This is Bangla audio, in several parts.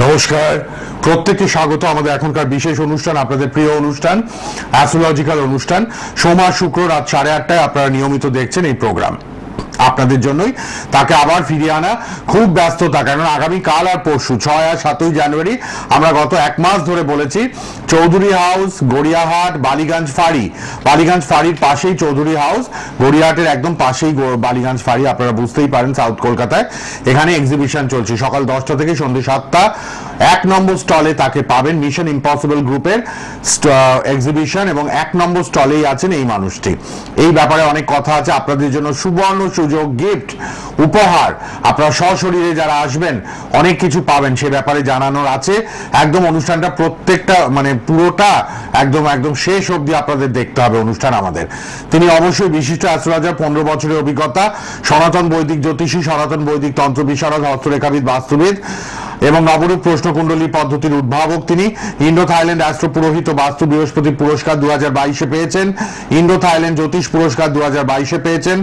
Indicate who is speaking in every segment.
Speaker 1: নমস্কার, প্রত্যেককে স্বাগত আমাদের এখনকার বিশেষ অনুষ্ঠান, আপনাদের প্রিয় অনুষ্ঠান অ্যাস্ট্রোলজিক্যাল অনুষ্ঠান। সোমবার শুক্র রাত 8:30টায় আপনারা নিয়মিত দেখছেন এই প্রোগ্রাম। আপনাদের জন্যই তাকে আবার ফিরিয়ে আনা, খুব ব্যস্ততা, কারণ আগামী কাল আর পরশু 6 আর 7ই জানুয়ারি আমরা গত এক মাস ধরে বলেছি চৌধুরী হাউস, গড়িয়াহাট, বালিগঞ্জ ফাঁড়ি। বালিগঞ্জ ফাঁড়ির পাশেই চৌধুরী হাউস, গড়িয়াহাটের একদম পাশেই বালিগঞ্জ ফাঁড়ি, আপনারা বুঝতেই পারেন সাউথ কলকাতায়। এখানে এক্সিবিশন চলছে সকাল 10টা থেকে সন্ধ্যে 7টা। 1 নম্বর স্টলে তাকে পাবেন, মিশন ইম্পসিবল গ্রুপের এক্সিবিশন, এবং 1 নম্বর স্টলেই আছেন এই মানুষটি। এই ব্যাপারে অনেক কথা আছে, আপনাদের জন্য সুবর্ণ সুযোগ, গিফট, উপহার, আপনারা সশরীরে যারা আসবেন অনেক কিছু পাবেন, সে ব্যাপারে জানানোর আছে। একদম অনুষ্ঠানটা প্রত্যেকটা মানে পুরোটা একদম শেষ অবধি আপনাদের দেখতে হবে অনুষ্ঠান আমাদের। তিনি অবশ্যই বিশিষ্ট অ্যাস্ট্রোলজার, 15 বছরের অভিজ্ঞতা, সনাতন বৈদিক জ্যোতিষী, সনাতন বৈদিক তন্ত্র বিশারদ, হস্তরেখাবিদ, বাস্তুবিদ এবং নবরূপ প্রশ্নকুণ্ডলী পদ্ধতির উদ্ভাবক তিনি। ইন্ডো থাইল্যান্ড অ্যাস্ট্রো পুরোহিত বাস্তু বৃহস্পতি পুরস্কার 2022-এ পেয়েছেন। ইন্ডো থাইল্যান্ড জ্যোতিষ পুরস্কার 2022-এ পেয়েছেন।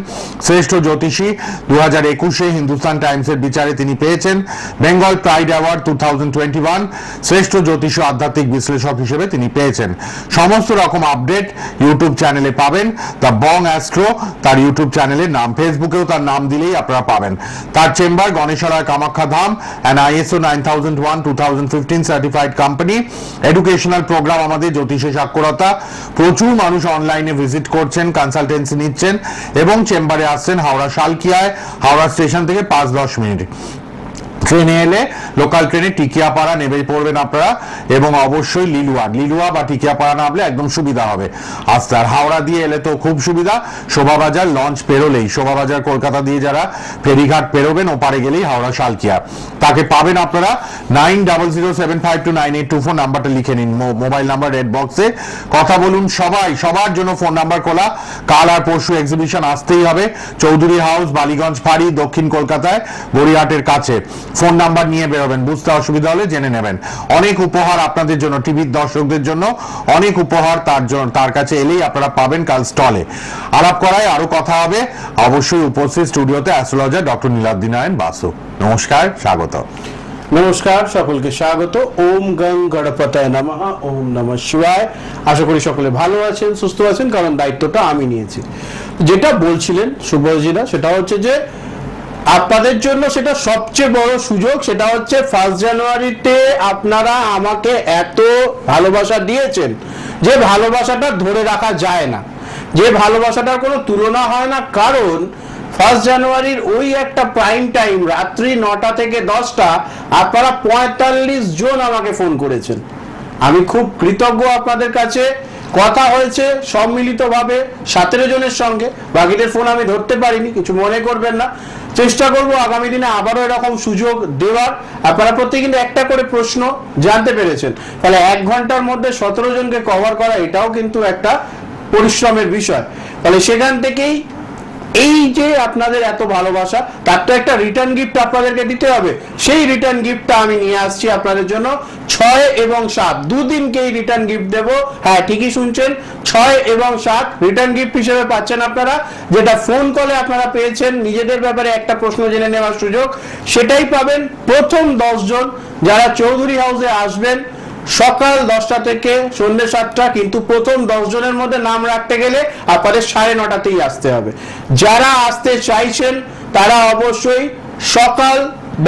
Speaker 1: শ্রেষ্ঠ জ্যোতিষী 2021-এ হিন্দুস্তান টাইমসের বিচারে তিনি পেয়েছেন। বেঙ্গল প্রাইড অ্যাওয়ার্ড 2021 শ্রেষ্ঠ জ্যোতিষ ও আধ্যাত্মিক বিশ্লেষক হিসেবে তিনি পেয়েছেন। সমস্ত রকম আপডেট ইউটিউব চ্যানেলে পাবেন, দ্য বং অ্যাস্ট্রো তার ইউটিউব চ্যানেলের নাম। ফেসবুকেও তার নাম দিলেই আপনারা পাবেন। তার chamber Ganeshalay Kamakhya Dham, and ISO 9001-2015 certified company. Educational programme আমাদের, জ্যোতিষে সাক্ষরতা, প্রচুর মানুষ অনলাইনে ভিজিট করছেন, কনসালটেন্সি নিচ্ছেন এবং চেম্বারে আসছেন হাওড়া শালকিয়ায়, হাওড়া স্টেশন থেকে 5-10 মিনিট। ট্রেনে এলে লোকাল ট্রেনে টিকিয়াপাড়া নেমে পড়বেন আপনারা, এবং অবশ্যই লিলুয়া বা টিকিয়াপাড়া নামলে একদম সুবিধা হবে আসতে। আর হাওড়া দিয়ে এলে তো খুব সুবিধা, শোভাবাজার লঞ্চ পেরোলেই, শোভাবাজার কলকাতা দিয়ে যারা ফেরিঘাট পেরোবেন ওপারে গেলেই হাওড়া শালকিয়া। তাকে পাবেন আপনারা 9007529824 নাম্বারটা লিখে নিন, মোবাইল নাম্বার রেড বক্সে। কথা বলুন সবাই, সবার জন্য ফোন নাম্বার খোলা। কাল আর পরশু এক্সিবিশন আসতেই হবে, চৌধুরী হাউস, বালিগঞ্জ ফাঁড়ি, দক্ষিণ কলকাতায়, গড়িয়াহাটের কাছে। ফোন নাম্বার নিয়ে বেরোবেন, বুঝতে অসুবিধা হলে জেনে নেবেন। অনেক উপহার আপনাদের জন্য, টিভির দর্শকদের জন্য অনেক উপহার তার কাছে এলেই আপনারা পাবেন কাল স্টলে। আলাপ করায় আরো কথা হবে। অবশ্যই উপস্থিত স্টুডিওতে অ্যাস্ট্রোলজার ডক্টর নীলাদ্রি নারায়ণ বাসু। নমস্কার, স্বাগত।
Speaker 2: নমস্কার, সকলকে স্বাগত। ওম গং গণপতায় নমঃ, ওম নমঃ শিবায়। আশা করি সকলে ভালো আছেন, সুস্থ আছেন, কারণ দায়িত্বটা আমি নিয়েছি। যেটা বলছিলেন শুভজিরা, সেটা হচ্ছে যে আপনাদের জন্য সেটা সবচেয়ে বড় সুযোগ। সেটা হচ্ছে 1 জানুয়ারিতে আপনারা আমাকে এত ভালোবাসা দিয়েছেন যে ভালোবাসাটা ধরে রাখা যায় না, যে ভালোবাসাটার কোনো তুলনা হয় না। কারণ 1 জানুয়ারির ওই একটা প্রাইম টাইম রাত্রি 9টা থেকে 10টা আপনারা 45 জন আমাকে ফোন করেছেন। আমি খুব কৃতজ্ঞ আপনাদের কাছে। কথা হয়েছে সম্মিলিতভাবে 17 জনের সঙ্গে, বাকিদের ফোন আমি ধরতে পারিনি, কিছু মনে করবেন না। চেষ্টা করব আগামী দিনে আবারও এরকম সুযোগ দেওয়ার। আপনারা প্রত্যেকে কিন্তু একটা করে প্রশ্ন জানতে পেরেছেন, তাহলে 1 ঘন্টার মধ্যে 17 জনকে কভার করা এটাও কিন্তু একটা পরিশ্রমের বিষয়। তাহলে সেখান থেকেই এই যে আপনাদের এত ভালোবাসা, তার তো একটা রিটার্ন গিফট আপনাদেরকে দিতে হবে। সেই রিটার্ন গিফটটা আমি নিয়ে আসছি আপনাদের জন্য। 6 এবং 7 দুদিনকেই রিটার্ন গিফট দেবো। হ্যাঁ, ঠিকই শুনছেন, 6 এবং 7 রিটার্ন গিফট হিসেবে পাচ্ছেন আপনারা। যেটা ফোন কলে আপনারা পেয়েছেন নিজেদের ব্যাপারে একটা প্রশ্ন জেনে নেওয়ার সুযোগ, সেটাই পাবেন প্রথম 10 জন যারা চৌধুরী হাউসে আসবেন সকাল 10টা থেকে সন্ধ্যে 7টা। কিন্তু প্রথম 10 জনের মধ্যে নাম রাখতে গেলে আপনাদের 9:30তেই আসতে হবে। যারা আসতে চাইছেন তারা অবশ্যই সকাল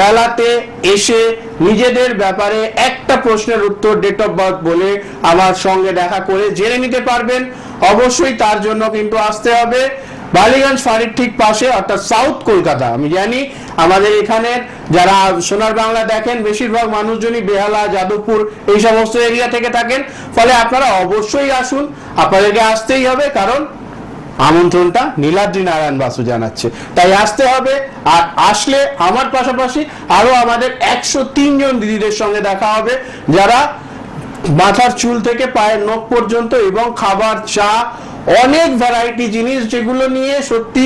Speaker 2: বেলাতে এসে নিজেদের ব্যাপারে একটা প্রশ্নের উত্তর, ডেট অফ বার্থ বলে আমার সঙ্গে দেখা করে জেনে নিতে পারবেন। অবশ্যই তার জন্য কিন্তু আসতে হবে বালিগঞ্জ ফাঁড়ির ঠিক পাশে, অর্থাৎ সাউথ কলকাতা। আমি জানি আমাদের এখানে যারা সোনার বাংলা দেখেন বেশিরভাগ মানুষজনই বেহালা, যাদবপুর এই সমস্ত এরিয়া থেকে থাকেন। ফলে আপনারা অবশ্যই আসুন, আপনাদেরকে আসতেই হবে, কারণ আমন্ত্রণটা নীলাদ্রি নারায়ণ বাসু জানাচ্ছে, তাই আসতে হবে। আর আসলে আমার পাশাপাশি আরো আমাদের 103 জন দিদিদের সঙ্গে দেখা হবে, যারা মাথার চুল থেকে পায়ের নখ পর্যন্ত এবং খাবার, চা, অনেক ভ্যারাইটি জিনিস যেগুলো নিয়ে সত্যি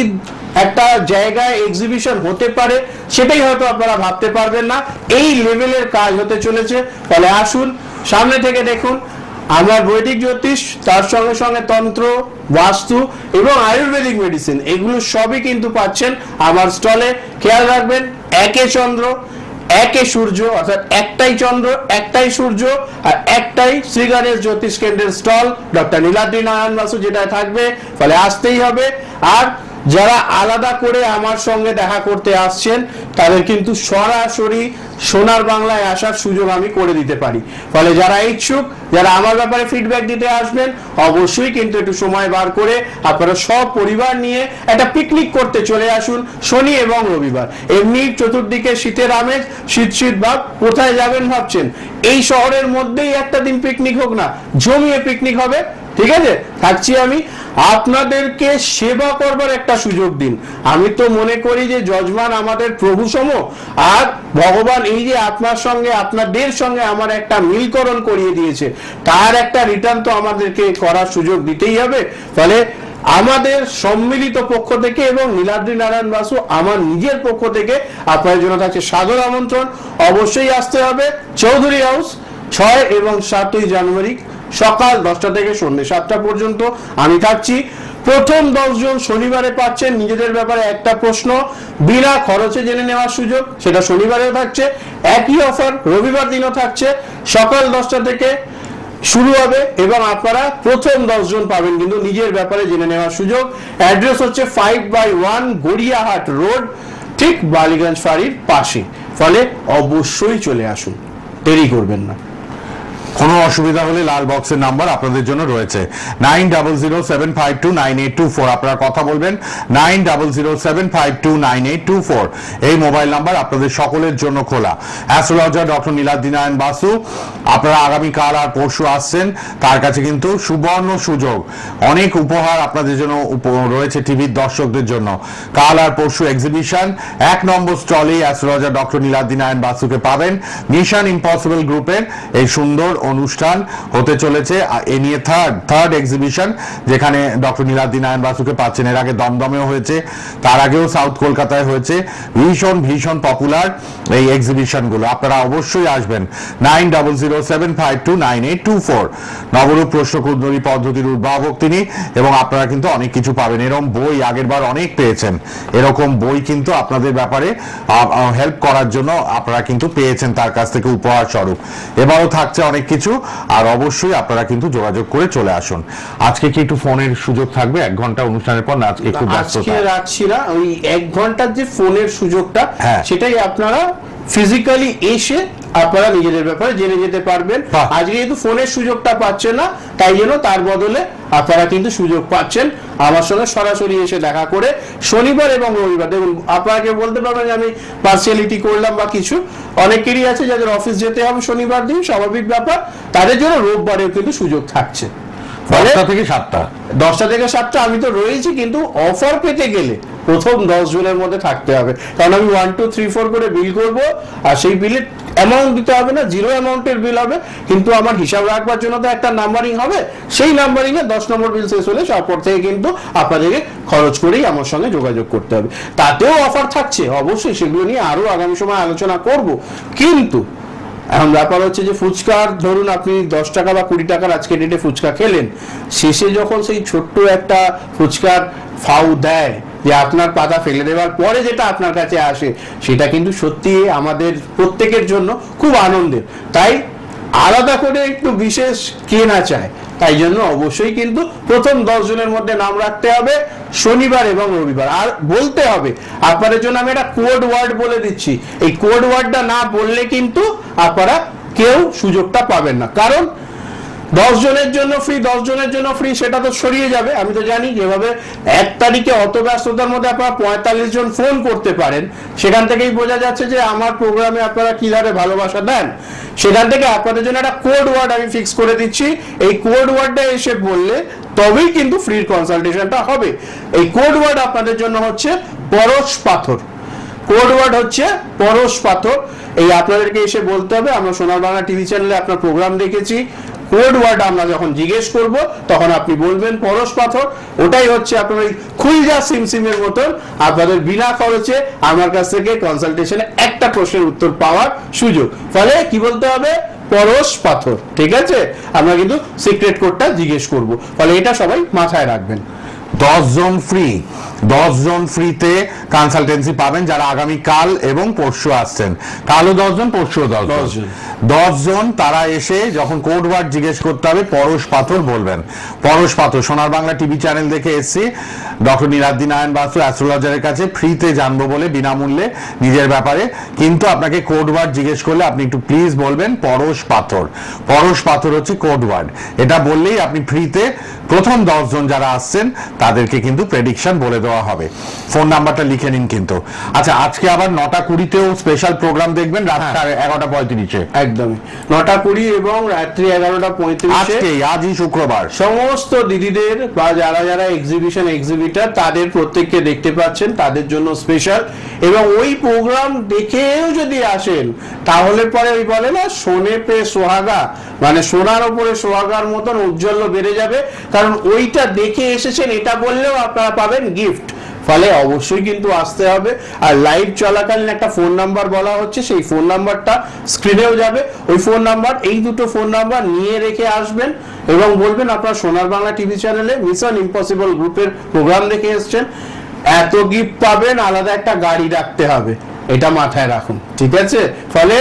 Speaker 2: একটা জায়গায় এক্সিবিশন হতে পারে, সেটাই হয়তো আপনারা ভাবতে পারবেন না। এই লেভেলের কাজ হতে চলেছে। ফলে আসুন, সামনে থেকে দেখুন। আমার বৈদিক জ্যোতিষ, তার সঙ্গে সঙ্গে তন্ত্র, বাস্তু এবং আয়ুর্বেদিক মেডিসিন, এগুলো সবই কিন্তু পাচ্ছেন আমার স্টলে। খেয়াল রাখবেন, 1 চন্দ্র একে সূর্য অর্থাৎ একটাই চন্দ্র, একটাই সূর্য আর একটাই শ্রী গণেশ জ্যোতিষ কেন্দ্রের স্টল ডক্টর নীলাদ্রি নারায়ণ বাসু, যেটা থাকবে। ফলে আসতেই হবে। আর যারা আলাদা করে আমার সঙ্গে দেখা করতে আসছেন তাদের কিন্তু সরাসরি সোনার বাংলায় আসার সুযোগ আমি করে দিতে পারি। ফলে যারা ইচ্ছুক, যারা আমার ব্যাপারে ফিডব্যাক দিতে আসবেন, অবশ্যই কিন্তু একটু সময় বার করে আপনারা সব পরিবার নিয়ে একটা পিকনিক করতে চলে আসুন শনি এবং রবিবার। এমনি চতুর্দিকে শীতের আমেজ, শীত শীত ভাব, কোথায় যাবেন ভাবছেন? এই শহরের মধ্যেই একটা দিন পিকনিক হোক না, জমিয়ে পিকনিক হবে। ঠিক আছে, থাকছি আমি। আপনাদেরকে সেবা করবার একটা সুযোগ দিন। আমি তো মনে করি যে যজমান আমাদের প্রভু সম, আর ভগবান এই যে আপনার সঙ্গে, আপনাদের সঙ্গে আমার একটা মিলকরণ করিয়ে দিয়েছে, তার একটা রিটার্ন তো আমাদেরকে করার সুযোগ দিতেই হবে। ফলে আমাদের সম্মিলিত পক্ষ থেকে এবং নীলাদ্রি নারায়ণ বাসু আমার নিজের পক্ষ থেকে আপনাদের জন্য থাকছে সাদর আমন্ত্রণ। অবশ্যই আসতে হবে। চৌধুরী হাউস, 6 এবং 7ই জানুয়ারি সকাল 10টা থেকে সন্ধ্যে 7টা পর্যন্ত আমি থাকছি। প্রথম 10 জন শনিবারে পাচ্ছেন নিজেদের ব্যাপারে একটা প্রশ্ন বিনা খরচে জেনে নেওয়ার সুযোগ, সেটা শনিবারেও থাকছে। একই অফার রবিবার দিনও থাকছে, সকাল 10টা থেকে শুরু হবে এবং আপনারা প্রথম 10 জন পাবেন কিন্তু নিজের ব্যাপারে জেনে নেওয়ার সুযোগ। অ্যাড্রেস হচ্ছে 5/1 গড়িয়াহাট রোড, ঠিক বালিগঞ্জ ফাঁড়ির পাশে। ফলে অবশ্যই চলে আসুন, দেরি করবেন না।
Speaker 1: কোনো অসুবিধা হলে লাল বক্সের নাম্বার আপনাদের জন্য রয়েছে 9007529824। আপনারা কথা বলবেন 9007529824। এই মোবাইল নাম্বার আপনাদের সকলের জন্য খোলা। অ্যাস্ট্রোলজার ডক্টর নীলাদ্রি নারায়ণ বাসু, আপনারা আগামীকাল আর পরশু আসছেন, তার কাছে কিন্তু সুবর্ণ সুযোগ, অনেক উপহার আপনাদের জন্য রয়েছে টিভির দর্শকদের জন্য। কাল আর পরশু এক্সিবিশন, 1 নম্বর স্টলে অ্যাস্ট্রোলজার ডক্টর নীলাদ্রি নারায়ণ বাসুকে পাবেন। মিশন ইম্পসিবল গ্রুপের এই সুন্দর অনুষ্ঠান হতে চলেছে। এ নিয়ে থার্ড এক্সিবিশন, যেখানে ডক্টর নীলাদ্রি নারায়ণ বাসুকে পাচ্ছেন। এর আগে দমদমেও হয়েছে, তার আগেও সাউথ কলকাতায় হয়েছে। ভীষণ পপুলার এই এক্সিবিশন গুলো। আপনারা অবশ্যই আসবেন। 9007529824। নবরূপ প্রশ্নকুণ্ডলী পদ্ধতির উদ্ভাবক তিনি, এবং আপনারা কিন্তু অনেক কিছু পাবেন। এরকম বই আগের বার অনেক পেয়েছেন, এরকম বই কিন্তু আপনাদের ব্যাপারে হেল্প করার জন্য আপনারা কিন্তু পেয়েছেন তার কাছ থেকে উপহার স্বরূপ। এবারও থাকছে অনেক কিছু, আর অবশ্যই আপনারা কিন্তু যোগাযোগ করে চলে আসুন। আজকে কি একটু ফোনের সুযোগ থাকবে 1 ঘন্টা অনুষ্ঠানের পর? না, একটু
Speaker 2: আজকে রাখছি না, ওই 1 ঘন্টার যে ফোনের সুযোগটা, সেটাই আপনারা ফিজিক্যালি এসে আপনারা নিজেদের ব্যাপারে জেনে যেতে পারবেন। আজকে যেহেতু ফোনের সুযোগটা পাচ্ছেন না, তাই জন্য তার বদলে আপনারা কিন্তু সুযোগ পাচ্ছেন আমার সঙ্গে সরাসরি এসে দেখা করে শনিবার এবং রবিবার। দেখুন, আপনাকে বলতে পারবেন যে আমি পার্সিয়ালিটি করলাম বা কিছু, অনেকেরই আছে যাদের অফিস যেতে হবে শনিবার দিন, স্বাভাবিক ব্যাপার, তাদের জন্য রোববারেও কিন্তু সুযোগ থাকছে।
Speaker 1: 10টা থেকে 7টা,
Speaker 2: 10টা থেকে 7টা আমি তো রয়েছি, কিন্তু অফার পেতে গেলে প্রথম 10 জনের মধ্যে থাকতে হবে। কারণ আমি 1 2 3 4 করে বিল করব, আর সেই বিলের অ্যামাউন্ট দিতে হবে না, 0 অ্যামাউন্টের বিল হবে, কিন্তু আমার হিসাব রাখবার জন্য তো একটা নাম্বারিং হবে। সেই নাম্বারিং এ 10 নম্বর বিল শেষ হলে তারপর থেকে কিন্তু আপনাদেরকে খরচ করেই আমার সঙ্গে যোগাযোগ করতে হবে। তাতেও অফার থাকছে, অবশ্যই সেগুলো নিয়ে আরো আগামী সময় আলোচনা করব। কিন্তু এখন ব্যাপার হচ্ছে যে ফুচকার, ধরুন আপনি 10 টাকা বা 20 টাকার আজকে ডেটে ফুচকা খেলেন, শেষে যখন সেই ছোট্ট একটা ফুচকার ফাউ দেয়, যে আপনার পাতা ফেলে দেওয়ার পরে যেটা আপনার কাছে আসে, সেটা কিন্তু সত্যি আমাদের প্রত্যেকের জন্য খুব আনন্দের। তাই আলাদা করে একটু বিশেষ কে না চায়, তাই জন্য অবশ্যই কিন্তু প্রথম 10 জনের মধ্যে নাম রাখতে হবে শনিবার এবং রবিবার। আর বলতে হবে আপনাদের জন্য, আমি একটা কোড ওয়ার্ড বলে দিচ্ছি, এই কোড ওয়ার্ডটা না বললে কিন্তু আপনারা কেউ সুযোগটা পাবেন না। কারণ 10 জনের জন্য ফ্রি, 10 জনের জন্য ফ্রি, সেটা তো সরিয়ে যাবে। আমি তো জানি যেভাবে 1 তারিখে অত ব্যস্ততার মধ্যে আপনারা 45 জন ফোন করতে পারেন, সেখান থেকেই বোঝা যাচ্ছে যে আমার প্রোগ্রামে আপনারা কিভাবে ভালোবাসা দেন। সেখান থেকে আপনাদের জন্য একটা কোড ওয়ার্ড আমি ফিক্স করে দিচ্ছি। এই কোড ওয়ার্ডটা এসে বললে তবেই কিন্তু ফ্রি কনসালটেশনটা হবে। এই কোড ওয়ার্ড আপনাদের জন্য হচ্ছে পরশ পাথর। কোড ওয়ার্ড হচ্ছে পরশ পাথর। এই আপনাদেরকে এসে বলতে হবে আমরা সোনার বাংলা টিভি চ্যানেলে আপনার প্রোগ্রাম দেখেছি। কোড ওয়ার্ড আমরা যখন জিজ্ঞেস করব তখন আপনি বলবেন পরশ পাথর। ওটাই হচ্ছে আপনার ওই খুলজা সিমসিমের মতন আপনাদের বিনা খরচে আমার কাছ থেকে কনসালটেশনে একটা প্রশ্নের উত্তর পাওয়ার সুযোগ। ফলে কি বলতে হবে? পরশ পাথর। ঠিক আছে, আমরা কিন্তু সিক্রেট কোডটা জিজ্ঞেস করব। ফলে এটা সবাই মাথায় রাখবেন।
Speaker 1: 10 জন ফ্রি, 10 জন ফ্রিতে কনসালটেন্সি পাবেন যারা আগামী কাল এবং পরশু আসছেন। কালও 10 জন, পরশুও 10 জন। 10 জন তারা এসে যখন কোড ওয়ার্ড জিজ্ঞেস করতে হবে পরশ পাথর বলবেন। পরশ পাথর সোনার বাংলা টিভি চ্যানেল দেখে এসেছি ডক্টর নীলাদ্রি নারায়ণ বাসু অ্যাস্ট্রোলজারের কাছে ফ্রিতে জানবো বলে বিনামূল্যে নিজের ব্যাপারে, কিন্তু আপনাকে কোড ওয়ার্ড জিজ্ঞেস করলে আপনি একটু প্লিজ বলবেন পরশ পাথর। পরশ পাথর হচ্ছে কোড ওয়ার্ড, এটা বললেই আপনি ফ্রিতে প্রথম 10 জন যারা আসছেন তাদেরকে কিন্তু প্রেডিকশন বলে দেওয়া হবে। ফোন নাম্বারটা লিখে নিন কিন্তু। আচ্ছা, আজকে আবার 9:20-তেও স্পেশাল প্রোগ্রাম দেখবেন রাত 11:35-এ,
Speaker 2: একদমই 9:20 এবং রাত্রি 11:35-এ
Speaker 1: আজই শুক্রবার।
Speaker 2: সমস্ত দিদিদের বা যারা যারা এক্সিবিটার তাদের প্রত্যেককে দেখতে পাচ্ছেন, তাদের জন্য স্পেশাল। এবং ওই প্রোগ্রাম দেখেও যদি আসেন তাহলে পরে ওই বলে না সোনে পে সোহাগা, মানে সোনার উপরে সোহাগার মতন উজ্জ্বল বেড়ে যাবে, কারণ ওইটা দেখে এসেছেন এটা বললেও আপনারা পাবেন গিফট। ফলে অবশ্যই কিন্তু আসতে হবে। আর লাইভ চলাকালীন একটা ফোন নাম্বার বলা হচ্ছে, সেই ফোন নাম্বারটা স্ক্রিনেও যাবে। ওই ফোন নাম্বার, এই দুটো ফোন নাম্বার নিয়ে রেখে আসবেন এবং বলবেন আপনারা সোনার বাংলা টিভি চ্যানেলে মিশন ইম্পসিবল গ্রুপের প্রোগ্রাম দেখে এসছেন, এত গিফট পাবেন, আলাদা একটা গাড়ি রাখতে হবে, এটা মাথায় রাখুন, ঠিক আছে? ফলে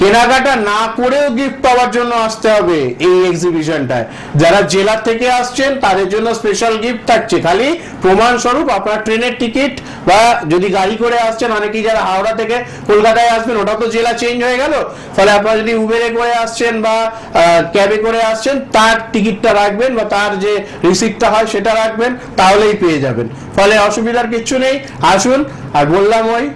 Speaker 2: কেনাকাটা না করেও গিফট পাওয়ার জন্য আসতে হবে এই এক্সিবিশনটায়। যারা জেলা থেকে আসছেন তাদের জন্য স্পেশাল গিফট থাকছে, খালি প্রমাণস্বরূপ আপনার ট্রেনের টিকিট বা যদি গাড়ি করে আসছেন, অনেকেই যারা হাওড়া থেকে কলকাতায় আসবেন ওটা তো জেলা চেঞ্জ হয়ে গেল, ফলে আপনারা যদি উবেরে করে আসছেন বা ক্যাবে করে আসছেন তার টিকিটটা রাখবেন বা তার যে রিসিপ্টটা হয় সেটা রাখবেন, তাহলেই পেয়ে যাবেন। ফলে অসুবিধার কিচ্ছু নেই, আসুন। আর বললাম ওই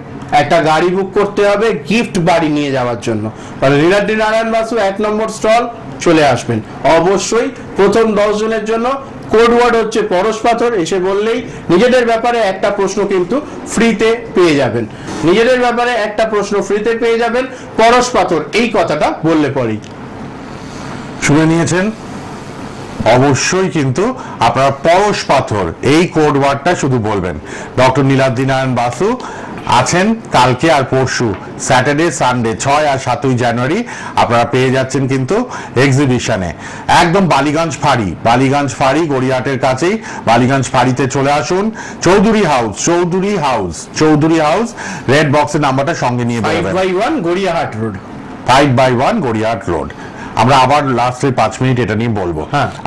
Speaker 2: একটা গাড়ি বুক করতে হবে গিফট বাড়ি নিয়ে যাওয়ার জন্য। মানে নীলাদ্রি নারায়ণ বাসু 1 নম্বর স্টল চলে আসবেন অবশ্যই। প্রথম 10 জনের জন্য কোড ওয়ার্ড হচ্ছে পরশ পাথর, এসে বললেই নিজেদের ব্যাপারে একটা প্রশ্ন কিন্তু ফ্রিতে পেয়ে যাবেন। নিজেদের ব্যাপারে একটা প্রশ্ন ফ্রিতে পেয়ে যাবেন পরশ পাথর, এই কথাটা বললে পরেই।
Speaker 1: শুনে নিয়েছেন? অবশ্যই কিন্তু আপনারা পরশ পাথর এই কোড ওয়ার্ডটা শুধু বলবেন। ডক্টর নীলাদ্রি নারায়ণ বাসু আছেন কালকে আর পরশু, স্যাটারডে সানডে 6 আর 7 জানুয়ারি আপনারা পেয়ে যাচ্ছেন কিন্তু এক্সিবিশনে। একদম বালিগঞ্জ ফাঁড়ি গড়িয়াহাটের কাছেই বালিগঞ্জ ফাঁড়িতে চলে আসুন। চৌধুরী হাউস রেড বক্সের নাম্বারটা সঙ্গে নিয়ে বেরোবেন।
Speaker 2: 5/1 গড়িয়াহাট রোড,
Speaker 1: 5/1 গড়িয়াহাট রোড। আমরা আবার লাস্টে 5 মিনিট এটা নিয়ে বলবো।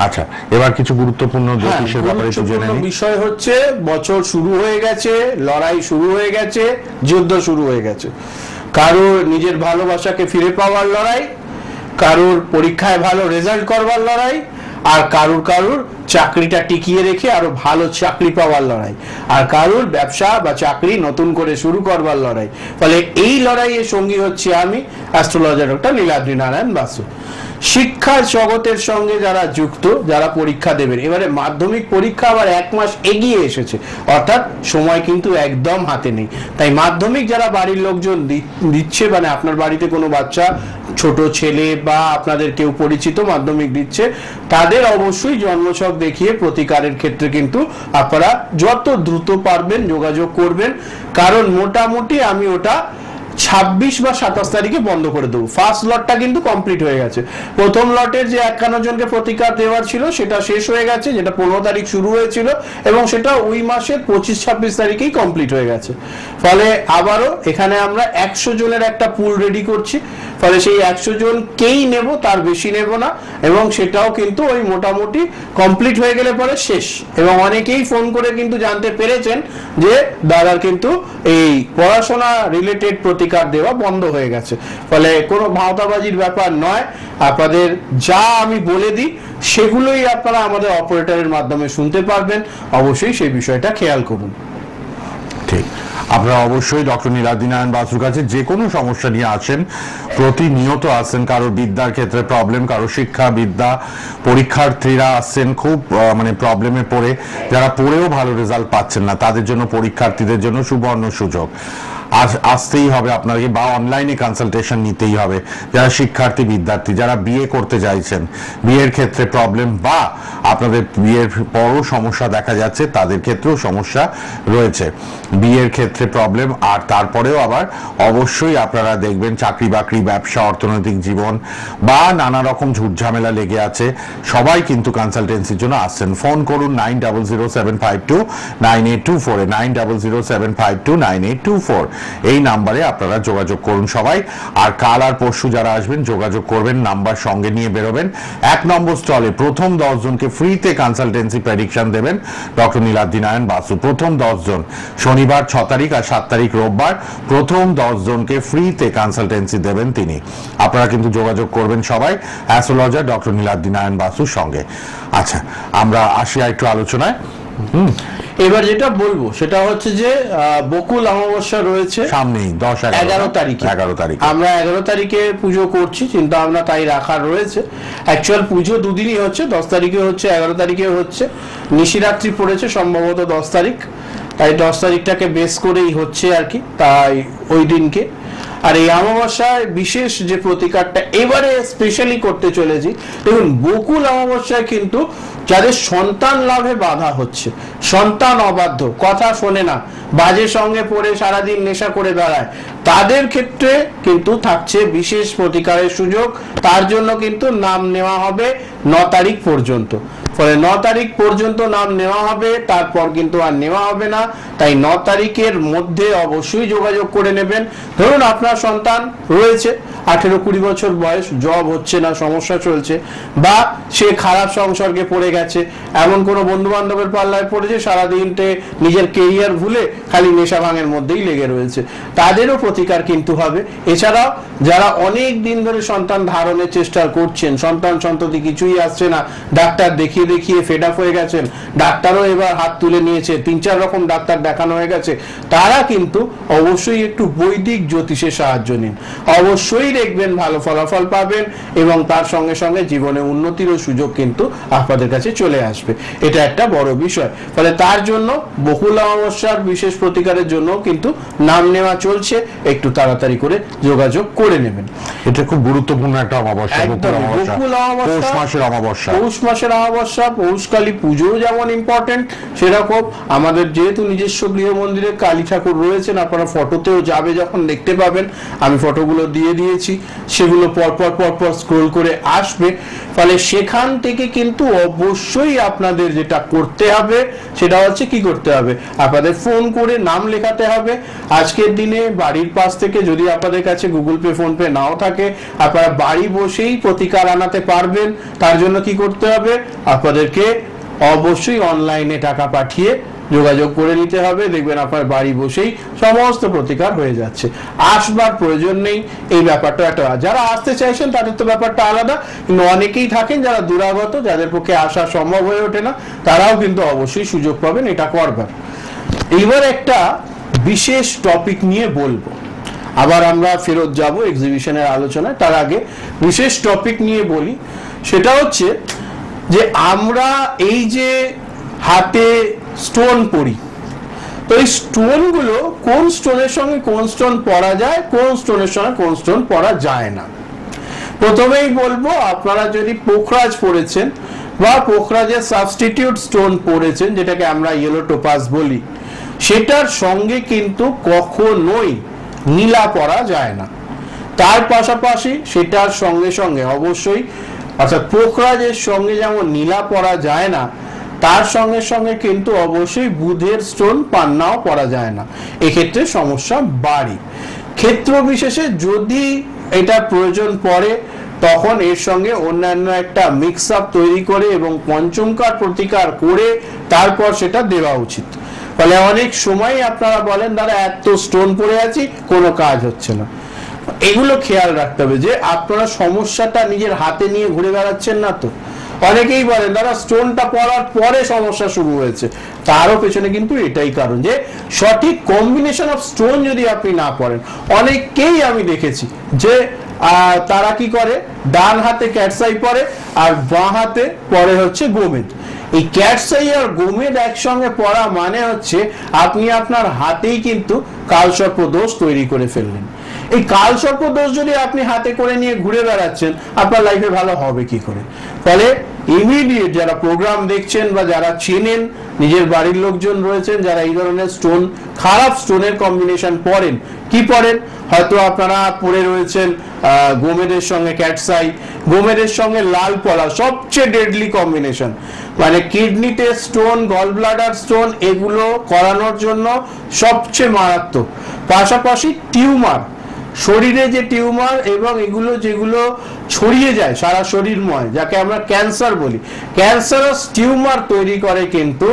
Speaker 1: আচ্ছা, এবার কিছু গুরুত্বপূর্ণ জ্যোতিষের ব্যাপারে জেনে নিই।
Speaker 2: বিষয় হচ্ছে বছর শুরু হয়ে গেছে, লড়াই শুরু হয়ে গেছে, যুদ্ধ শুরু হয়ে গেছে। কারোর নিজের ভালোবাসাকে ফিরে পাওয়ার লড়াই, কারোর পরীক্ষায় ভালো রেজাল্ট করবার লড়াই, আর কারুর চাকরিটা টিকিয়ে রেখে আরো ভালো চাকরি পাওয়ার লড়াই, আর কারুর ব্যবসা বা চাকরি নতুন করে শুরু করবার লড়াই। ফলে এই লড়াইয়ের সঙ্গী হচ্ছে আমি অ্যাস্ট্রোলজার ডক্টর নীলাদ্রি নারায়ণ বাসু। শিক্ষার জগতের সঙ্গে যারা যুক্ত, যারা পরীক্ষা দেবেন, এবারে মাধ্যমিক পরীক্ষা আবার 1 মাস এগিয়ে এসেছে, অর্থাৎ সময় কিন্তু একদম হাতে নেই। তাই মাধ্যমিক যারা বাড়ির লোকজন দিচ্ছে, মানে আপনার বাড়িতে কোনো বাচ্চা, ছোট ছেলে বা আপনাদের কেউ পরিচিত মাধ্যমিক দিচ্ছে, তাদের অবশ্যই জন্মছক দেখিয়ে প্রতিকারের ক্ষেত্রে কিন্তু আপনারা যত দ্রুত পারবেন যোগাযোগ করবেন, কারণ মোটামুটি আমি ওটা 26 বা 27 তারিখে বন্ধ করে দেবো। ফার্স্ট লটটা কিন্তু কমপ্লিট হয়ে গেছে। প্রথম লটের যে 51 জনকে প্রতিকার দেওয়ার ছিল সেটা শেষ হয়ে গেছে, যেটা 15 তারিখ শুরু হয়েছিল, এবং সেটা ওই মাসের 25-26 তারিখেই কমপ্লিট হয়ে গেছে। ফলে আবারও এখানে আমরা 100 জনের একটা পুল রেডি করছি। ফলে সেই 100 জনকেই নেব, তার বেশি নেব না, এবং সেটাও কিন্তু ওই মোটামুটি কমপ্লিট হয়ে গেলে পরে শেষ। এবং অনেকেই ফোন করে কিন্তু জানতে পেরেছেন যে দাদার কিন্তু এই পড়াশোনা রিলেটেড প্রতিকার দেওয়া বন্ধ হয়ে গেছে। ফলে কোনো ভাওতাবাজির ব্যাপার নয়, আপনাদের যা আমি বলে দিই সেগুলোই আপনারা আমাদের অপারেটরের মাধ্যমে শুনতে পারবেন। অবশ্যই সেই বিষয়টা খেয়াল করুন।
Speaker 1: ঠিক, আপনারা অবশ্যই ডক্টর নীলাদ্রি নারায়ণ বাসুর কাছে যে কোনো সমস্যা নিয়ে আসেন, প্রতিনিয়ত আসেন। কারোর বিদ্যার ক্ষেত্রে প্রবলেম, কারো শিক্ষা বিদ্যা, পরীক্ষার্থীরা আসছেন খুব মানে প্রবলেমে পড়ে, যারা পড়েও ভালো রেজাল্ট পাচ্ছেন না, তাদের জন্য, পরীক্ষার্থীদের জন্য সুবর্ণ সুযোগ। আসতেই হবে আপনাকে, বা অনলাইনে কনসালটেশন নিতেই হবে। যারা শিক্ষার্থী বিদ্যার্থী, যারা বিয়ে করতে চাইছেন, বিয়ের ক্ষেত্রে প্রবলেম বা আপনাদের বিয়ের বড় সমস্যা দেখা যাচ্ছে, তাদের ক্ষেত্রেও সমস্যা রয়েছে, বিয়ের ক্ষেত্রে প্রবলেম। আর তারপরেও আবার অবশ্যই আপনারা দেখবেন চাকরি বাকরি, ব্যবসা, অর্থনৈতিক জীবন বা নানা রকম ঝুটঝামেলা লেগে আছে, সবাই কিন্তু কনসালটেন্সির জন্য আসছেন। ফোন করুন 9007529824 9007529824 এই নাম্বারে আপনারা যোগাযোগ করুন সবাই। আর কাল আর পরশু যারা আসবেন যোগাযোগ করবেন, নাম্বার সঙ্গে নিয়ে বেরোবেন। 1 নম্বর স্টলে প্রথম 10 জনকে ফ্রিতে কনসালটেন্সি প্রেডিকশন দেবেন ডক্টর নীলাদ্রি নারায়ণ বাসু। প্রথম 10 জন, শনিবার 6 তারিখ আর 7 তারিখ রোববার, প্রথম 10 জনকে ফ্রিতে কনসালটেন্সি দেবেন তিনি। আপনারা কিন্তু যোগাযোগ করবেন সবাই অ্যাস্ট্রোলজার ডক্টর নীলাদ্রি নারায়ণ বাসুর সঙ্গে। আচ্ছা, আমরা আসি একটু আলোচনায়।
Speaker 2: এবার যেটা বলবো সেটা হচ্ছে যে বকুল অমাবস্যা রয়েছে সামনেই 11 তারিখে। আমরা 11 তারিখে পুজো করছি, চিন্তা ভাবনা তাই রাখার রয়েছে। অ্যাকচুয়াল পুজো দুদিনই হচ্ছে, 10 তারিখে হচ্ছে, 11 তারিখে হচ্ছে। নিশিরাত্রি পড়েছে সম্ভবত 10 তারিখ, তাই 10 তারিখটাকে বেস করেই হচ্ছে আর কি, তাই ওই দিনকে। আর এই অমাবস্যায় বিশেষ যে প্রতিকারটা এবারে স্পেশালি করতে চলেছি, দেখুন বকুল অমাবস্যায় কিন্তু যাদের সন্তান লাভে বাধা হচ্ছে, সন্তান অবাধ্য, কথা শোনে না, বাজে সঙ্গে পড়ে সারাদিন নেশা করে বেড়ায়, তাদের ক্ষেত্রে কিন্তু থাকছে বিশেষ প্রতিকারের সুযোগ। তার জন্য কিন্তু নাম নেওয়া হবে 9 তারিখ পর্যন্ত। ফলে 9 তারিখ পর্যন্ত নাম নেওয়া হবে, তারপর কিন্তু আর নেওয়া হবে না। তাই 9 তারিখের মধ্যে অবশ্যই যোগাযোগ করে নেবেন। ধরুন আপনার সন্তান রয়েছে 18-20 বছর বয়স, জব হচ্ছে না, সমস্যা চলছে, বা সে খারাপ সংসর্গে পড়ে গেছে, এমন কোনো বন্ধু বান্ধবের পাল্লায় পড়েছে, সারাদিনটে নিজের কেরিয়ার ভুলে খালি নেশা ভাঙের মধ্যেই লেগে রয়েছে, তাদেরও প্রতিকার কিন্তু হবে। এছাড়াও যারা অনেক দিন ধরে সন্তান ধারণের চেষ্টা করছেন, সন্তান সন্ততি কিছুই আসছে না, ডাক্তার দেখিয়ে দেখিয়ে ফেড আপ হয়ে গেছেন, ডাক্তারও এবার হাত তুলে নিয়েছে, 3-4 রকম ডাক্তার দেখানো হয়ে গেছে, তারা কিন্তু অবশ্যই একটু বৈদিক জ্যোতিষের সাহায্য নিন। অবশ্যই দেখবেন ভালো ফলাফল পাবেন এবং তার সঙ্গে সঙ্গে জীবনে উন্নতিরও সুযোগ কিন্তু আপনাদের কাছে চলে আসবে। এটা একটা বড় বিষয়। ফলে তার জন্য বকুল অমাবস্যার বিশেষ প্রতিকারের জন্য কিন্তু নাম নেওয়া চলছে, একটু তাড়াতাড়ি করে যোগাযোগ করে নেবেন।
Speaker 1: এটা খুব গুরুত্বপূর্ণ একটা অমাবস্যা, বকুল অমাবস্যা, পৌষ মাসের অমাবস্যা।
Speaker 2: পৌষ মাসের অমাবস্যা, পৌষকালী পুজো যেমন ইম্পর্টেন্ট, সেরকম আমাদের যেহেতু নিজস্ব গৃহ মন্দিরে কালী ঠাকুর রয়েছেন, আপনারা ফটোতেও যাবে যখন দেখতে পাবেন, আমি ফটোগুলো দিয়ে দিয়েছি, সেগুলো পরপর স্ক্রোল করে আসবে। ফলে সেখান থেকে কিন্তু অবশ্যই আপনাদের যেটা করতে হবে সেটা হচ্ছে কি করতে হবে, আপনাদের ফোন করে নাম লেখাতে হবে। আজকের দিনে বাড়ির পাশ থেকে যদি আপনাদের কাছে গুগল পে, ফোন পে নাও থাকে, আপনারা বাড়ি বসেই প্রতিকার আনাতে পারবেন। তার জন্য কি করতে হবে, আপনাদেরকে অবশ্যই অনলাইনে টাকা পাঠিয়ে যোগাযোগ করে নিতে হবে। দেখবেন আপনার বাড়ি বসেই সমস্ত প্রতিকার হয়ে যাচ্ছে, আসবার প্রয়োজন নেই। এই ব্যাপারটা একটা, যারা আসতে চাইছেন তাদের তো ব্যাপারটা আলাদা, কিন্তু অনেকেই থাকেন যারা দূরাগত, যাদের পক্ষে আসা সম্ভব হয়ে ওঠে না, তারাও কিন্তু অবশ্যই সুযোগ পাবেন এটা করবার। এবার একটা বিশেষ টপিক নিয়ে বলবো, আবার আমরা ফেরত যাব এক্সিবিশনের আলোচনায়। তার আগে বিশেষ টপিক নিয়ে বলি, সেটা হচ্ছে যে আমরা এই যে হাতে স্টোন পরি, তো এই স্টোনগুলো কোন স্টোনের সঙ্গে কোন স্টোন পরা যায়, কোন স্টোনের সঙ্গে কোন স্টোন পরা যায় না। প্রথমেই বলবো, আপনারা যদি পোখরাজ পড়েছেন বা পোখরাজের সাবস্টিটিউট স্টোন পড়েছেন, যেটাকে আমরা ইয়েলো টোপাজ বলি, সেটার সঙ্গে কিন্তু কখনোই নীলা পরা যায় না। তার পাশাপাশি সেটার সঙ্গে সঙ্গে অবশ্যই, অর্থাৎ পোখরাজের সঙ্গে যেমন নীলা পরা যায় না, তার সঙ্গে সঙ্গে কিন্তু অবশ্যই বুধের স্টোন পান্নাও পরা যায় না। এক্ষেত্রে সমস্যা বাড়ে। ক্ষেত্র বিশেষে যদি এটা প্রয়োজন পড়ে, তখন এর সঙ্গে অন্যান্য একটা মিক্স আপ তৈরি করে এবং পঞ্চমকার প্রতিকার করে তারপর সেটা দেওয়া উচিত। ফলে অনেক সময় আপনারা বলেন, দাদা এত স্টোন পড়ে আছি, কোনো কাজ হচ্ছে না। এগুলো খেয়াল রাখতে হবে যে আপনারা সমস্যাটা নিজের হাতে নিয়ে ঘুরে বেড়াচ্ছেন না তো। অনেকেই বলেন দাদা স্টোনটা পড়ার পরে সমস্যা শুরু হয়েছে, তারও পেছনে কিন্তু এটাই কারণ যে সঠিক কম্বিনেশন অফ স্টোন যদি আপনি না পড়েন। অনেকেই আমি দেখেছি যে তারা কি করে, ডান হাতে ক্যাটসাই পরে আর বাঁ হাতে পরে হচ্ছে গোমেদ। এই ক্যাটস আই আর গোমেদ একসঙ্গে পড়া মানে হচ্ছে আপনি আপনার হাতেই কিন্তু কালসর্প দোষ তৈরি করে ফেললেন। এই কালসর্প দোষ যদি আপনি হাতে করে নিয়ে ঘুরে বেড়াচ্ছেন, আপনার লাইফে ভালো হবে কি করে? ফলে ইমিডিয়েট যারা প্রোগ্রাম দেখছেন বা যারা চেনেন, নিজের বাড়ির লোকজন রয়েছেন যারা এই ধরনের স্টোন, খারাপ স্টোনের কম্বিনেশন পড়েন, কি পড়েন? হয়তো আপনারা পড়ে রয়েছেন গোমেদের সঙ্গে ক্যাটস আই, গোমেদের সঙ্গে লাল পলা, সবচেয়ে ডেডলি কম্বিনেশন। মানে কিডনিতে স্টোন, গল ব্লাডার স্টোন, এগুলো করানোর জন্য সবচেয়ে মারাত্মক। পাশাপাশি টিউমার, শরীরে যে টিউমার এবং এগুলো যেগুলো ছড়িয়ে যায় সারা শরীরময়, যাকে আমরা ক্যান্সার বলি, ক্যান্সারাস টিউমার তৈরি করে কিন্তু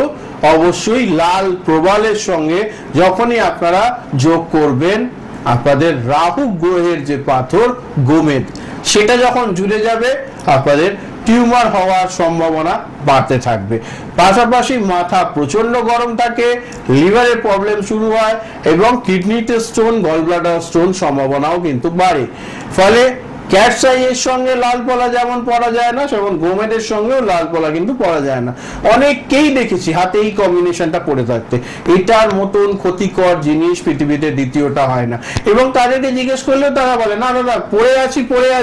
Speaker 2: অবশ্যই লাল প্রবালের সঙ্গে যখনই আপনারা যোগ করবেন আপনাদের রাহু গ্রহের যে পাথর গোমেদ, সেটা যখন জুড়ে যাবে আপনাদের টিউমার হওয়ার সম্ভাবনা বাড়তে থাকবে। পাশাপাশি মাথা প্রচন্ড গরম থাকে, লিভারের প্রবলেম শুরু হয় এবং কিডনিতে স্টোন, গল ব্লাডার স্টোন সম্ভাবনাও কিন্তু বাড়ে। ফলে ক্যাটস আই এর সঙ্গে লাল পলা যেমন পরা যায় না, সেমন গোমেদের সঙ্গেও লাল পলা কিন্তু পরা যায় না। অনেককেই দেখেছি হাতে এই কম্বিনেশনটা পড়ে থাকতে। এটার মতন ক্ষতিকর জিনিস পৃথিবীতে দ্বিতীয়টা হয় না। এবং তাদেরকে জিজ্ঞেস করলেও তারা বলে, না দাদা পড়ে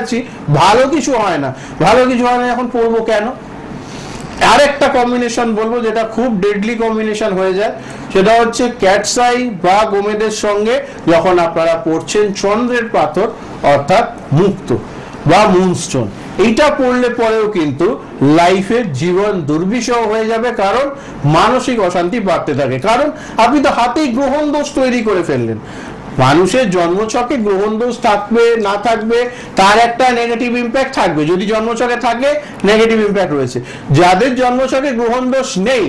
Speaker 2: আছি, ভালো কিছু হয় না, এখন পড়বো কেন? আরেকটা কম্বিনেশন বলবো যেটা খুব ডেডলি কম্বিনেশন হয়ে যায়, সেটা হচ্ছে ক্যাটস আই বা গোমেদের সঙ্গে যখন আপনারা পড়ছেন চন্দ্রের পাথর অর্থাৎ মুক্ত বা মুনস্টোন। এইটা পড়লে পরেও কিন্তু লাইফের জীবন দুর্বিষহ হয়ে যাবে, কারণ মানসিক অশান্তি বাড়তে থাকে। কারণ আপনি তো হাতেই গ্রহণ দোষ তৈরি করে ফেললেন। মানুষের জন্মছকে গ্রহণ দোষ থাকবে না থাকবে তার একটা নেগেটিভ ইম্প্যাক্ট থাকবে। যদি জন্মছকে থাকে নেগেটিভ ইম্প্যাক্ট রয়েছে। যাদের জন্মছকে গ্রহণ দোষ নেই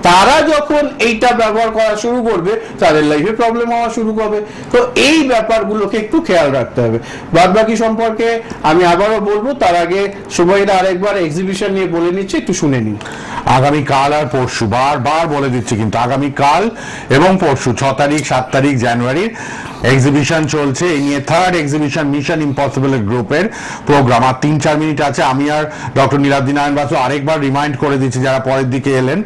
Speaker 2: তারা যখন এইটা ব্যবহার করা শুরু করবে তাদের লাইফে প্রবলেম হওয়া শুরু করবে। তো এই ব্যাপারগুলোকে একটু খেয়াল রাখতে হবে। বাদ বাকি সম্পর্কে আমি আবারও বলবো, তার আগে সবাইরা আরেকবার এক্সিবিশন নিয়ে বলে নিচ্ছে, একটু শুনে নিন।
Speaker 1: আগামীকাল আর পরশু, বারবার বলে দিচ্ছি কিন্তু, আগামীকাল এবং পরশু 6 তারিখ 7 তারিখ জানুয়ারির এক্সিবিশন চলছে। এই নিয়ে থার্ড এক্সিবিশন মিশন ইম্পসিবল গ্রুপের প্রোগ্রাম। আর 3-4 মিনিট আছে। আমি আর ডক্টর নীলাদ্রি নারায়ণ বাসু আরেকবার রিমাইন্ড করে দিচ্ছি, যারা পরের দিকে এলেন,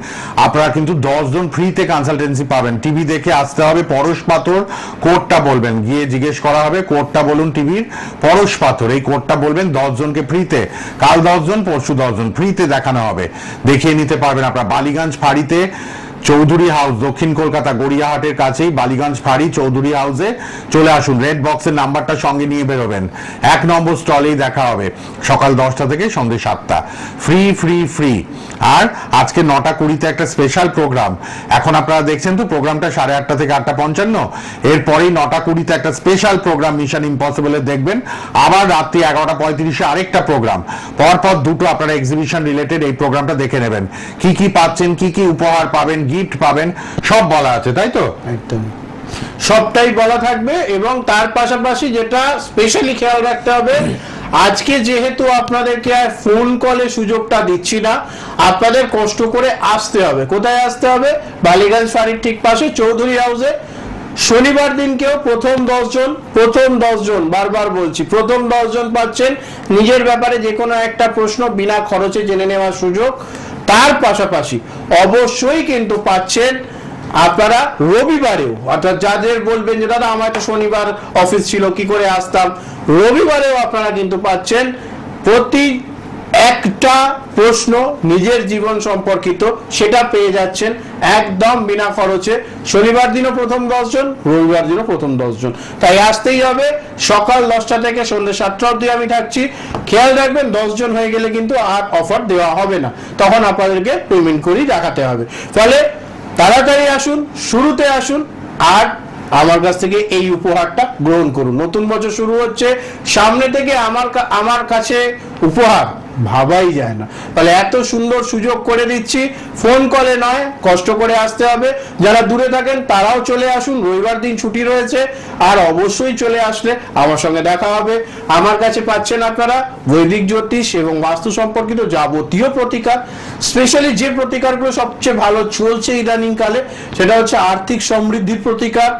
Speaker 1: আপনারা কিন্তু 10 জন ফ্রিতে কনসালটেন্সি পাবেন। টিভি দেখে আসতে হবে, পরশ পাথর কোডটা বলবেন, গিয়ে জিজ্ঞেস করা হবে কোডটা বলুন টিভির, পরশ পাথর, এই কোডটা বলবেন, 10 জনকে ফ্রিতে, কাল 10 জন, পরশু 10 জন ফ্রিতে দেখানো হবে, দেখিয়ে নিতে পারবেন আপনারা। বালিগঞ্জ ফাঁড়িতে চৌধুরী হাউস, দক্ষিণ কলকাতা গড়িয়াহাটের কাছেই বালিগঞ্জ ফাঁড়ি চৌধুরী হাউসে চলে আসুন। রেড বক্সের নাম্বারটা সঙ্গে নিয়ে বেরোবেন। 1 নম্বর স্টলেই দেখা হবে সকাল 10টা থেকে সন্ধ্যে 7টা। Free free free. আর আজকে 9:20-তে একটা স্পেশাল প্রোগ্রাম। এখন আপনারা দেখছেন তো প্রোগ্রামটা 8:30 থেকে 8:55। এরপরেই 9:20-তে একটা স্পেশাল প্রোগ্রাম মিশন ইম্পসিবলের দেখবেন। আবার রাত্রি 11:35-এ আরেকটা প্রোগ্রাম। পরপর দুটো আপনারা এক্সিবিশন রিলেটেড এই প্রোগ্রামটা দেখে নেবেন। কি কি পাচ্ছেন, কি কি উপহার পাবেন, গিফট পাবেন, সব বলা আছে, তাই তো?
Speaker 2: একদম সবটাই বলা থাকবে। এবং তার পাশাপাশি যেটা স্পেশালি খেয়াল রাখতে হবে, আজকে যেহেতু আপনাদেরকে আর ফোন কলে সুযোগটা দিচ্ছি না, আপনাদের কষ্ট করে আসতে হবে। কোথায় আসতে হবে? বালিগঞ্জ ফাঁড়ির ঠিক পাশে চৌধুরী হাউসে। শনিবার দিনকেও প্রথম 10 জন, বারবার বলছি, প্রথম 10 জন পাচ্ছেন নিজের ব্যাপারে যে কোনো একটা প্রশ্ন বিনা খরচে জেনে নেওয়ার সুযোগ। তার পাশাপাশি অবশ্যই কিন্তু পাচ্ছেন আপনারা রবিবারেও, অর্থাৎ যাদের বলবেন যে দাদা আমার তো শনিবার অফিস ছিল কি করে আসতাম, রবিবারেও আপনারা কিন্তু পাচ্ছেন প্রতি একটা প্রশ্ন নিজের জীবন সম্পর্কিত, সেটা পেয়ে যাচ্ছেন একদম বিনা খরচে। শনিবার দিনও প্রথম 10 জন, রবিবার দিনও প্রথম 10 জন। তাই আসতেই হবে। সকাল 10টা থেকে সন্ধ্যে 7টা অবধি আমি থাকছি। খেয়াল রাখবেন 10 জন হয়ে গেলে কিন্তু আর অফার দেওয়া হবে না, তখন আপনাদেরকে পেমেন্ট করেই দেখাতে হবে। ফলে তাড়াতাড়ি আসুন, শুরুতে আসুন, আর আমার কাছ থেকে এই উপহারটা গ্রহণ করুন। নতুন বছর শুরু হচ্ছে, সামনে থেকে আমার কাছে উপহার ভাবাই যায় না। তাহলে এত সুন্দর সুযোগ করে দিচ্ছি, ফোন কলে নয়, কষ্ট করে আসতে হবে। যারা দূরে থাকেন তারাও চলে আসুন, রবিবার দিন ছুটি রয়েছে। আর অবশ্যই চলে আসলে আমার সঙ্গে দেখা হবে। আমার কাছে পাচ্ছেন আপনারা বৈদিক জ্যোতিষ এবং বাস্তু সম্পর্কিত যাবতীয় প্রতিকার। স্পেশালি যে প্রতিকারগুলো সবচেয়ে ভালো চলছে ইদানিং কালে, সেটা হচ্ছে আর্থিক সমৃদ্ধির প্রতিকার,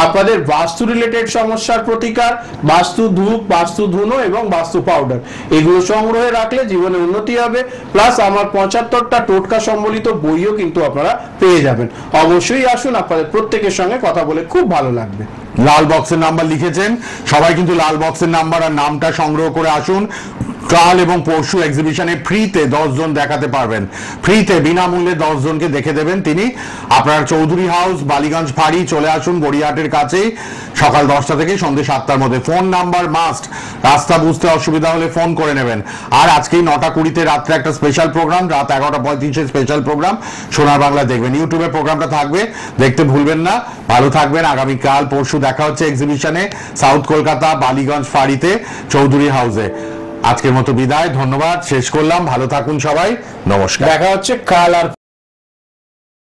Speaker 2: আপনাদের বাস্তু রিলেটেড সমস্যার প্রতিকার, বাস্তু ধূপ, বাস্তু ধুনো এবং বাস্তু পাউডার, এগুলো সংগ্রহে রাখলে জীবনে উন্নতি হবে। প্লাস আমার 75টা টোটকা সম্বলিত বইও কিন্তু আপনারা পেয়ে যাবেন। অবশ্যই আসুন, আপনাদের প্রত্যেকের সঙ্গে কথা বলে খুব ভালো লাগবে।
Speaker 1: লাল বক্সের নাম্বার লিখেছেন, সবাই কিন্তু লাল বক্সের নাম্বার আর নামটা সংগ্রহ করে আসুন। কাল এবং পরশু এক্সিবিশনে ফ্রিতে 10 জন দেখাতে পারবেন, ফ্রিতে বিনামূল্যে 10 জনকে দেখে দেবেন তিনি। আপনার চৌধুরী হাউস, বালিগঞ্জ ফাঁড়ি, চলে আসুন গড়িয়াহাটের কাছেই, সকাল 10টা থেকে সন্ধ্যে 7টার মধ্যে। ফোন নাম্বার মাস্ট, রাস্তা বুঝতে অসুবিধা হলে ফোন করে নেবেন। আর আজকেই 9:20 রাত্রে একটা স্পেশাল প্রোগ্রাম, রাত 11:35 স্পেশাল প্রোগ্রাম সোনার বাংলা দেখবেন। ইউটিউবে প্রোগ্রামটা থাকবে, দেখতে ভুলবেন না। ভালো থাকবেন। আগামীকাল পরশু দেখা হচ্ছে এক্সিবিশনে, সাউথ কলকাতা বালিগঞ্জ ফাঁড়িতে, চৌধুরী হাউসে। আজকের মতো বিদায়, ধন্যবাদ, শেষ করলাম। ভালো থাকুন সবাই, নমস্কার।
Speaker 2: দেখা হচ্ছে কাল আর